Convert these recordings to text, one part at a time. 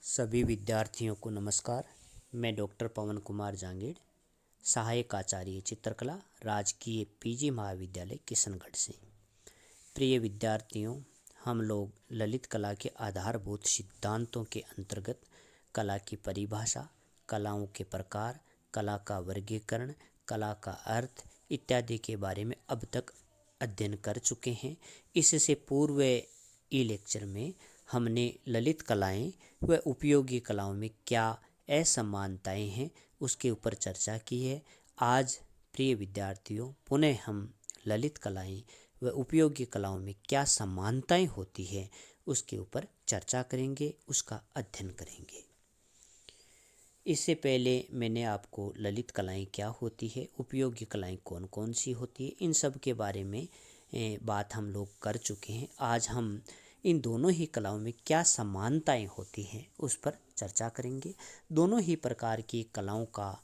सभी विद्यार्थियों को नमस्कार। मैं डॉक्टर पवन कुमार जांगीड़, सहायक आचार्य चित्रकला, राजकीय पीजी महाविद्यालय किशनगढ़ से। प्रिय विद्यार्थियों, हम लोग ललित कला के आधारभूत सिद्धांतों के अंतर्गत कला की परिभाषा, कलाओं के प्रकार, कला का वर्गीकरण, कला का अर्थ इत्यादि के बारे में अब तक अध्ययन कर चुके हैं। इससे पूर्व ई लेक्चर में हमने ललित कलाएं व उपयोगी कलाओं में क्या असमानताएं हैं उसके ऊपर चर्चा की है। आज प्रिय विद्यार्थियों, पुनः हम ललित कलाएं व उपयोगी कलाओं में क्या समानताएं होती है उसके ऊपर चर्चा करेंगे, उसका अध्ययन करेंगे। इससे पहले मैंने आपको ललित कलाएं क्या होती है, उपयोगी कलाएं कौन कौन सी होती है, इन सब के बारे में बात हम लोग कर चुके हैं। आज हम इन दोनों ही कलाओं में क्या समानताएं होती हैं उस पर चर्चा करेंगे। दोनों ही प्रकार की कलाओं का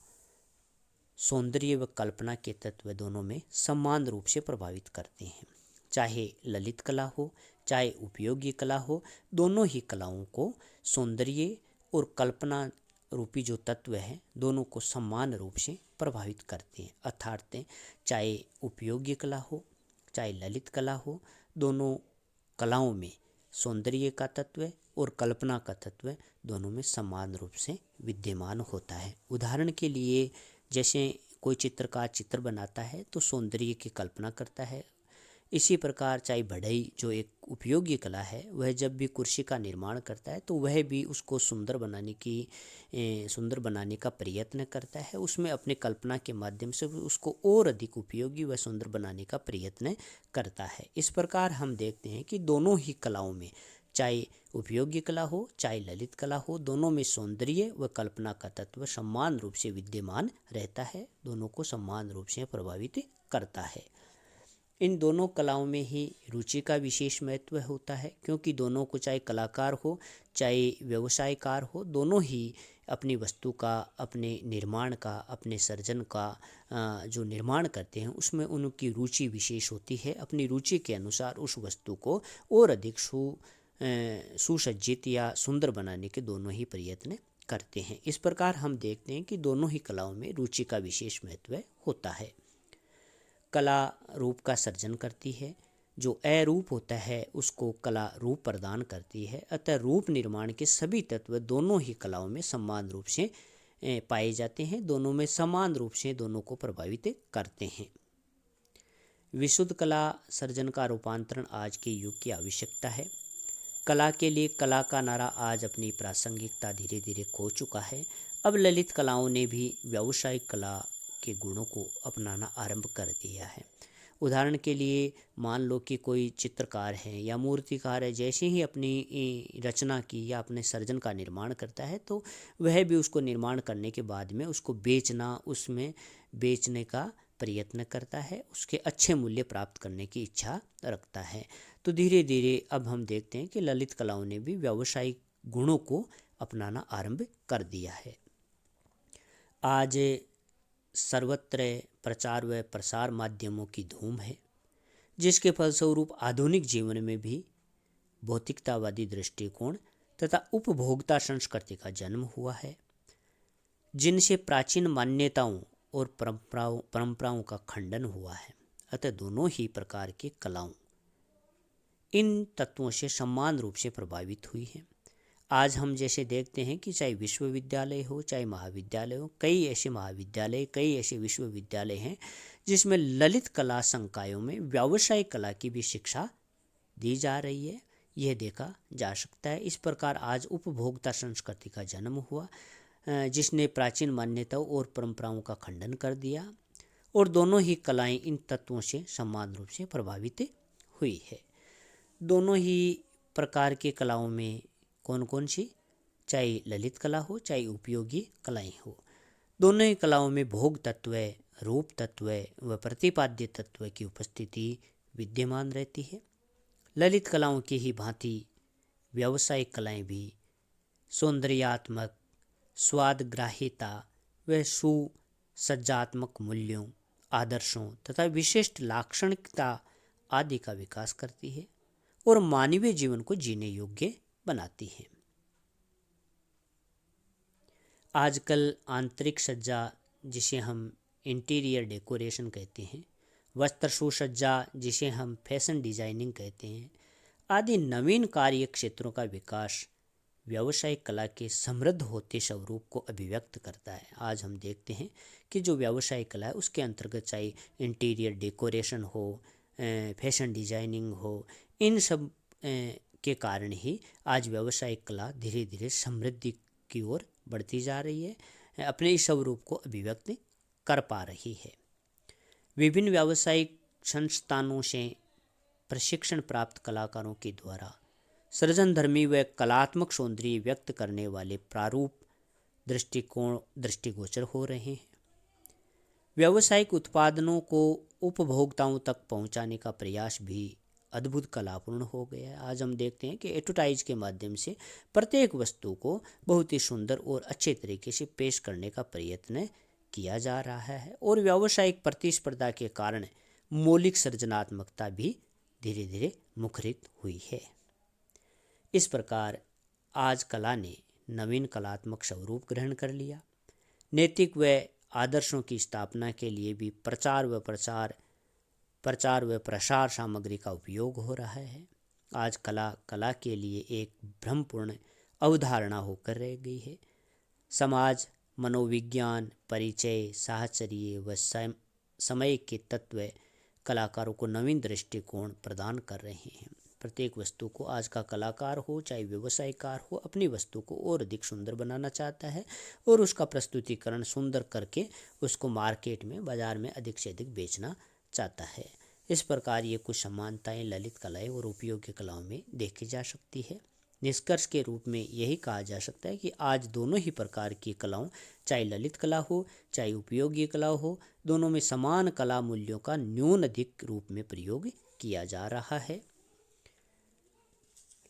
सौंदर्य व कल्पना के तत्व दोनों में समान रूप से प्रभावित करते हैं। चाहे ललित कला हो, चाहे उपयोगी कला हो, दोनों ही कलाओं को सौंदर्य और कल्पना रूपी जो तत्व है दोनों को समान रूप से प्रभावित करते हैं। अर्थात चाहे उपयोगी कला हो, चाहे ललित कला हो, दोनों कलाओं में सौंदर्य का तत्व और कल्पना का तत्व दोनों में समान रूप से विद्यमान होता है। उदाहरण के लिए, जैसे कोई चित्रकार चित्र बनाता है तो सौंदर्य की कल्पना करता है। इसी प्रकार चाहे बढ़ई जो एक उपयोगी कला है, वह जब भी कुर्सी का निर्माण करता है तो वह भी उसको सुंदर बनाने का प्रयत्न करता है। उसमें अपने कल्पना के माध्यम से उसको और अधिक उपयोगी व सुंदर बनाने का प्रयत्न करता है। इस प्रकार हम देखते हैं कि दोनों ही कलाओं में, चाहे उपयोगी कला हो चाहे ललित कला हो, दोनों में सौंदर्य व कल्पना का तत्व समान रूप से विद्यमान रहता है, दोनों को समान रूप से प्रभावित करता है। इन दोनों कलाओं में ही रुचि का विशेष महत्व होता है, क्योंकि दोनों को, चाहे कलाकार हो चाहे व्यवसायकार हो, दोनों ही अपनी वस्तु का, अपने निर्माण का, अपने सर्जन का जो निर्माण करते हैं उसमें उनकी रुचि विशेष होती है। अपनी रुचि के अनुसार उस वस्तु को और अधिक सुसज्जित या सुंदर बनाने के दोनों ही प्रयत्न करते हैं। इस प्रकार हम देखते हैं कि दोनों ही कलाओं में रुचि का विशेष महत्व होता है। कला रूप का सर्जन करती है, जो अरूप होता है उसको कला रूप प्रदान करती है। अतः रूप निर्माण के सभी तत्व दोनों ही कलाओं में समान रूप से पाए जाते हैं, दोनों में समान रूप से दोनों को प्रभावित करते हैं। विशुद्ध कला सर्जन का रूपांतरण आज के युग की आवश्यकता है। कला के लिए कला का नारा आज अपनी प्रासंगिकता धीरे धीरे खो चुका है। अब ललित कलाओं ने भी व्यावसायिक कला के गुणों को अपनाना आरंभ कर दिया है। उदाहरण के लिए, मान लो कि कोई चित्रकार है या मूर्तिकार है, जैसे ही अपनी रचना की या अपने सर्जन का निर्माण करता है तो वह भी उसको निर्माण करने के बाद में उसको बेचना, उसमें बेचने का प्रयत्न करता है, उसके अच्छे मूल्य प्राप्त करने की इच्छा रखता है। तो धीरे धीरे अब हम देखते हैं कि ललित कलाओं ने भी व्यावसायिक गुणों को अपनाना आरंभ कर दिया है। आज सर्वत्र प्रचार व प्रसार माध्यमों की धूम है, जिसके फलस्वरूप आधुनिक जीवन में भी भौतिकतावादी दृष्टिकोण तथा उपभोक्ता संस्कृति का जन्म हुआ है, जिनसे प्राचीन मान्यताओं और परंपराओं का खंडन हुआ है। अतः दोनों ही प्रकार की कलाओं इन तत्वों से समान रूप से प्रभावित हुई हैं। आज हम जैसे देखते हैं कि चाहे विश्वविद्यालय हो चाहे महाविद्यालय हो, कई ऐसे महाविद्यालय, कई ऐसे विश्वविद्यालय हैं जिसमें ललित कला संकायों में व्यावसायिक कला की भी शिक्षा दी जा रही है, यह देखा जा सकता है। इस प्रकार आज उपभोक्ता संस्कृति का जन्म हुआ, जिसने प्राचीन मान्यताओं और परंपराओं का खंडन कर दिया, और दोनों ही कलाएं इन तत्वों से समान रूप से प्रभावित हुई है। दोनों ही प्रकार की कलाओं में कौन कौन सी, चाहे ललित कला हो चाहे उपयोगी कलाएं हो, दोनों ही कलाओं में भोग तत्व, रूप तत्व व प्रतिपाद्य तत्व की उपस्थिति विद्यमान रहती है। ललित कलाओं की ही भांति व्यावसायिक कलाएं भी सौंदर्यात्मक, स्वादग्राहिता व सुसज्जात्मक मूल्यों, आदर्शों तथा विशिष्ट लाक्षणिकता आदि का विकास करती है और मानवीय जीवन को जीने योग्य बनाती है। आजकल आंतरिक सज्जा, जिसे हम इंटीरियर डेकोरेशन कहते हैं, वस्त्र सुसज्जा, जिसे हम फैशन डिजाइनिंग कहते हैं, आदि नवीन कार्य क्षेत्रों का विकास व्यावसायिक कला के समृद्ध होते स्वरूप को अभिव्यक्त करता है। आज हम देखते हैं कि जो व्यावसायिक कला है उसके अंतर्गत चाहे इंटीरियर डेकोरेशन हो, फैशन डिजाइनिंग हो, इन सब के कारण ही आज व्यावसायिक कला धीरे धीरे समृद्धि की ओर बढ़ती जा रही है, अपने इस स्वरूप को अभिव्यक्त कर पा रही है। विभिन्न व्यावसायिक संस्थानों से प्रशिक्षण प्राप्त कलाकारों के द्वारा सृजनधर्मी व कलात्मक सौंदर्य व्यक्त करने वाले प्रारूप दृष्टिकोण दृष्टिगोचर हो रहे हैं। व्यावसायिक उत्पादनों को उपभोक्ताओं तक पहुंचाने का प्रयास भी अद्भुत कलापूर्ण हो गया है। आज हम देखते हैं कि एडवर्टाइज के माध्यम से प्रत्येक वस्तु को बहुत ही सुंदर और अच्छे तरीके से पेश करने का प्रयत्न किया जा रहा है, और व्यावसायिक प्रतिस्पर्धा के कारण मौलिक सृजनात्मकता भी धीरे धीरे मुखरित हुई है। इस प्रकार आज कला ने नवीन कलात्मक स्वरूप ग्रहण कर लिया। नैतिक व आदर्शों की स्थापना के लिए भी प्रचार व प्रसार सामग्री का उपयोग हो रहा है। आज कला के लिए एक भ्रमपूर्ण अवधारणा होकर रह गई है। समाज, मनोविज्ञान, परिचय, साहचर्य व समय के तत्व कलाकारों को नवीन दृष्टिकोण प्रदान कर रहे हैं। प्रत्येक वस्तु को आज का कलाकार हो चाहे व्यवसायकार हो, अपनी वस्तु को और अधिक सुंदर बनाना चाहता है और उसका प्रस्तुतिकरण सुंदर करके उसको मार्केट में, बाजार में अधिक से अधिक बेचना चाहता है। इस प्रकार ये कुछ समानताएं ललित कलाएं और उपयोगी कलाओं में देखी जा सकती है। निष्कर्ष के रूप में यही कहा जा सकता है कि आज दोनों ही प्रकार की कलाओं, चाहे ललित कला हो चाहे उपयोगी कला हो, दोनों में समान कला मूल्यों का न्यून अधिक रूप में प्रयोग किया जा रहा है।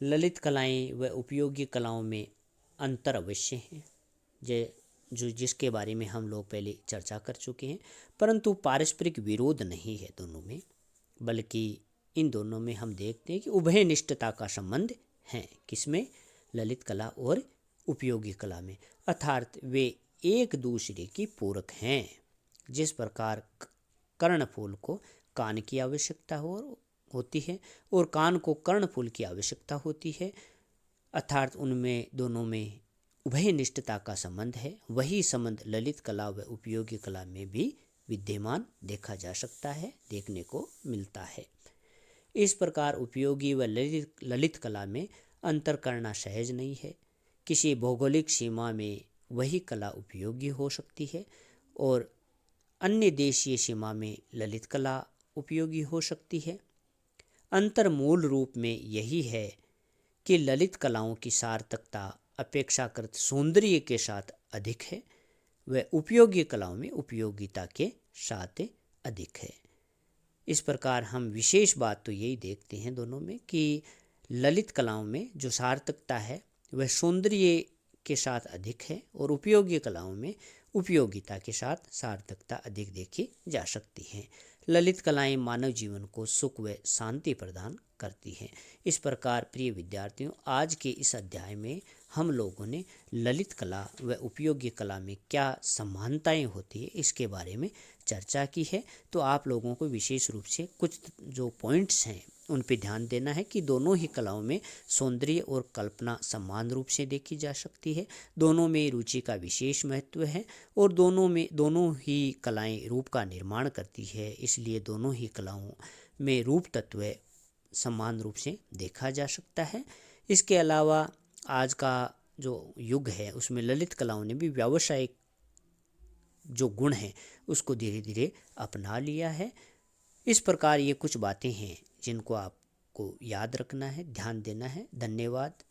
ललित कलाएं व उपयोगी कलाओं में अंतर अवश्य है, जिसके बारे में हम लोग पहले चर्चा कर चुके हैं, परंतु पारस्परिक विरोध नहीं है दोनों में, बल्कि इन दोनों में हम देखते हैं कि उभयनिष्ठता का संबंध है। किसमें? ललित कला और उपयोगी कला में, अर्थात वे एक दूसरे की पूरक हैं। जिस प्रकार कर्णफूल को कान की आवश्यकता होती है और कान को कर्णफूल की आवश्यकता होती है, अर्थात उनमें दोनों में उभयनिष्ठता का संबंध है, वही संबंध ललित कला व उपयोगी कला में भी विद्यमान देखा जा सकता है, देखने को मिलता है। इस प्रकार उपयोगी व ललित कला में अंतर करना सहज नहीं है। किसी भौगोलिक सीमा में वही कला उपयोगी हो सकती है और अन्य देशीय सीमा में ललित कला उपयोगी हो सकती है। अंतर मूल रूप में यही है कि ललित कलाओं की सार्थकता अपेक्षाकृत सौंदर्य के साथ अधिक है व उपयोगी कलाओं में उपयोगिता के साथ अधिक है। इस प्रकार हम विशेष बात तो यही देखते हैं दोनों में कि ललित कलाओं में जो सार्थकता है वह सौंदर्य के साथ अधिक है और उपयोगी कलाओं में उपयोगिता के साथ सार्थकता अधिक देखी जा सकती है। ललित कलाएं मानव जीवन को सुख व शांति प्रदान करती हैं। इस प्रकार प्रिय विद्यार्थियों, आज के इस अध्याय में हम लोगों ने ललित कला व उपयोगी कला में क्या समानताएं होती है इसके बारे में चर्चा की है। तो आप लोगों को विशेष रूप से कुछ जो पॉइंट्स हैं उन पे ध्यान देना है कि दोनों ही कलाओं में सौंदर्य और कल्पना समान रूप से देखी जा सकती है, दोनों में रुचि का विशेष महत्व है और दोनों ही कलाएं रूप का निर्माण करती है, इसलिए दोनों ही कलाओं में रूप तत्व समान रूप से देखा जा सकता है। इसके अलावा आज का जो युग है उसमें ललित कलाओं ने भी व्यावसायिक जो गुण हैं उसको धीरे धीरे अपना लिया है। इस प्रकार ये कुछ बातें हैं जिनको आपको याद रखना है, ध्यान देना है। धन्यवाद।